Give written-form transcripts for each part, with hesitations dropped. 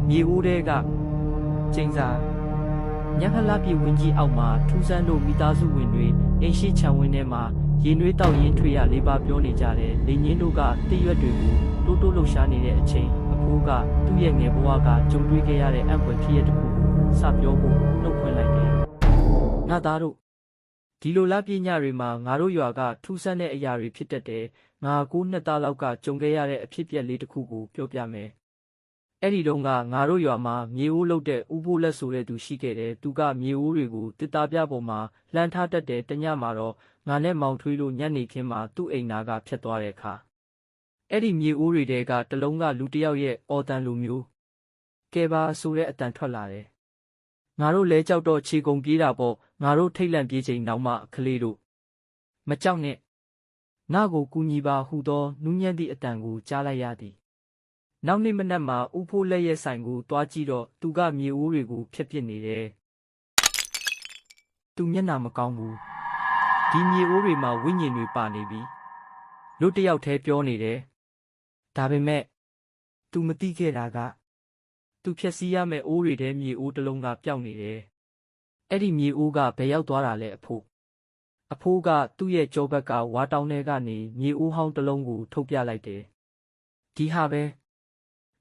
မြေအိုးတဲကကျင်းစာညံဖက်လာပြေဝင်ကြီးအောက်မှာထူးဆန်းတို့မိသားစုဝင်တွေအိမ်ရှိခြံဝင်းထဲမှာရေနွေးတောက်ရင်းထွေရလေးပါပြောနေကြတယ်။လေငင်းတို့ကတည့်ရွက်တွေကိုတိုးလှုပ်ရှားနေတဲ့အချိန်အဖိုးကသူ့ရဲ့ငယ်ဘဝကကြုံတွေ့ခဲ့ရတဲ့အံ့ဖွယ်ဖြစ်ရတဲ့တစ်ခုကိုစပြောဖို့နှုတ်ဖွင့်လိုက်တယ်။ငါသားတို့ဒီလိုလပြည့်ညတွေမှာငါတို့ရွာကထူးဆန်းတဲ့အရာတွေဖြစ်တတ်တယ်။ငါ9 နှစ်သားလောက်ကကြုံခဲ့ရတဲ့အဖြစ်အပျက်လေးတစ်ခုကိုပြောပြမယ်။အဲ့ဒီတုန်းကငါတို့ရွာမှာမြေအိုးလုတ်တဲ့ဥပိုးလက်ဆိုတဲ့သူရှိခဲ့တယ်။သူကမြေအိုးတွေကိုတစ်သားပြပေါ်မှာလှမ်းထားတတ်တယ်။တညမှာတော့ငါနဲ့မောင်ထွေးလို့ညနေခင်းမှာသူ့အိမ်နာကဖြတ်သွားတဲ့အခါအဲ့ဒီမြေအိုးတွေထဲကတလုံးကလူတစ်ယောက်ရဲ့အော်တန်လိုမျိုးကဲပါဆိုတဲ့အတန်ထွက်လာတယ်။ငါတို့လဲကြောက်တော့ခြေကုန်ပြေးတာပေါ့။ငါတို့ထိတ်လန့်ပြေးချိန်နောက်မှကလေးတို့မကြောက်နဲ့ငါ့ကိုကူညီပါဟုသောနူးညံ့သည့်အတန်ကိုကြားလိုက်ရသည်။နောက်နေ့မနက်မှာဦးဖိုးလက်ရဲ့ဆိုင်ကိုတွားကြည့်တော့သူကမြေအိုးတွေကိုဖျက်ပစ်နေတယ်။သူမျက်နှာမကောင်းဘူး။ဒီမြေအိုးတွေမှာဝိညာဉ်တွေပါနေပြီ။လူတစ်ယောက်တည်းပြောနေတယ်။ဒါပေမဲ့သူမသိခဲ့တာကသူဖျက်ဆီးရမယ့်အိုးတွေထဲမြေအိုးတစ်လုံးကပျောက်နေတယ်။အဲ့ဒီမြေအိုးကဘယ်ရောက်သွားတာလဲအဖိုး။အဖိုးကသူ့ရဲ့ကြောဘက်ကဝါတောင်ထဲကနေမြေအိုးဟောင်းတစ်လုံးကိုထုတ်ပြလိုက်တယ်။ဒီဟာပဲ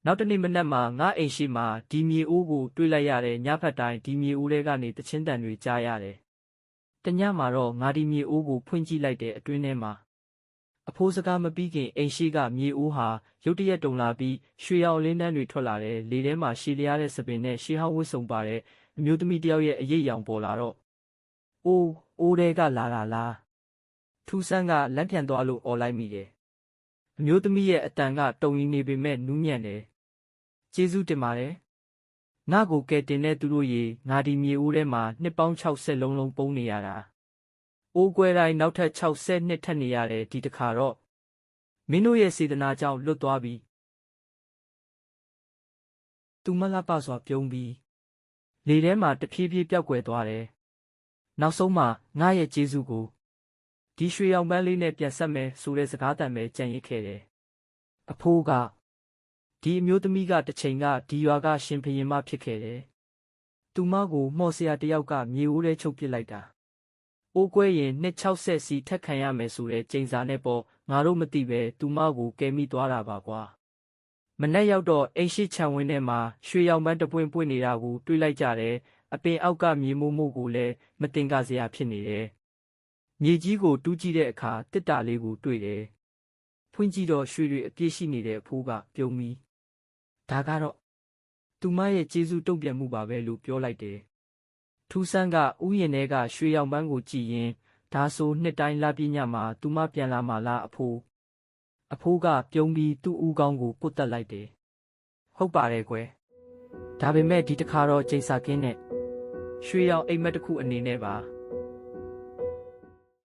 နောက်တနေ့မနက်မှာငါအိမ်ရှိမှာဒီမြေအိုးကိုတွေးလိုက်ရတယ်။ညဖက်တိုင်းဒီမြေအိုးထဲကနေတချင်းတန်တွေကြားရတယ်။တညမှာတော့ငါဒီမြေအိုးကိုဖွင့်ကြည့်လိုက်တဲ့အတွင်းထဲမှာအဖိုးစကားမပြီးခင်အိမ်ရှိကမြေအိုးဟာရုတ်တရက်တုန်လာပြီးရွှေရောင်လင်းတန်းတွေထွက်လာတယ်။လေထဲမှာရှည်လျားတဲ့စပင်နဲ့ရှေးဟောင်းဝတ်စုံပါတဲ့အမျိုးသမီးတစ်ယောက်ရဲ့အရိပ်ရောင်ပေါ်လာတော့အိုးတဲကလာတာလားထူးဆန်းကလက်ပြန်သွားလို့အော်လိုက်မိတယ်။အမျိုးသမီးရဲ့အတန်ကတုန်ရင်နေပေမဲ့နူးညံ့တယ်။ကျေးဇူးတင်ပါတယ်။ငါ့ကိုကယ်တင်တဲ့သူတို့ရေငါဒီမြေအိုးထဲမှာနှစ်ပေါင်း60လုံးပုံနေရတာ။အိုးကွဲတိုင်းနောက်ထပ်60နှစ်ထပ်နေရတယ်ဒီတစ်ခါတော့မင်းတို့ရဲ့စေတနာကြောင့်လွတ်သွားပြီ။သူမလှပစွာပြုံးပြီးလေထဲမှာတဖြည်းဖြည်းပျောက်ကွယ်သွားတယ်။နောက်ဆုံးမှငါရဲ့ကျေးဇူးကိုဒီရွှေရောင်ပန်းလေးနဲ့ပြန်ဆက်မယ်ဆိုတဲ့စကားတန်ပဲကြံ့ရစ်ခဲ့တယ်။အဖိုးကဒီအမျိုးသမီးကတစ်ချိန်ကဒီရွာကရှင်ဘရင်မဖြစ်ခဲ့တယ်။သူမကိုမှော်ဆရာတယောက်ကမြေအိုးထဲချုပ်ပစ်လိုက်တာ။အိုးကွဲရင်နှစ်60စီထက်ခံရမယ်ဆိုတဲ့ကျိန်စာနဲ့ပေါ့ငါတို့မသိပဲသူမကိုကယ်မိသွားတာပါကွာ။မနေ့ရောက်တော့အိမ်ရှိခြံဝင်းထဲမှာရွှေရောင်ပန်းတပွင့်ပွင့်နေတာကိုတွေးလိုက်ကြတယ်။အပင်အောက်ကမြေမိုးမိုးကိုလည်းမတင်ကစရာဖြစ်နေတယ်။မြေကြီးကိုတူးကြည့်တဲ့အခါတစ်တာလေးကိုတွေ့တယ်။ဖွင့်ကြည့်တော့ရွှေတွေအပြည့်ရှိနေတဲ့အဖိုးကပြုံးပြီးဒါကတော့သူမရဲ့ကျေးဇူးတုံ့ပြန်မှုပါပဲလို့ပြောလိုက်တယ်။ထူးဆန်းကဥယျာဉ်ထဲကရွှေရောင်ပန်းကိုကြည့်ရင်ဒါဆိုနှစ်တိုင်းလပြည့်ညမှာသူမပြန်လာမှလားအဖိုးကပြုံးပြီးသူ့ဦးခေါင်းကိုပုတ်တက်လိုက်တယ်။ဟုတ်ပါတယ်ကွယ်။ဒါပေမဲ့ဒီတစ်ခါတော့ကျိန်စာကင်းနဲ့ရွှေရောင်အိမ်မက်တစ်ခုအနေနဲ့ပါ။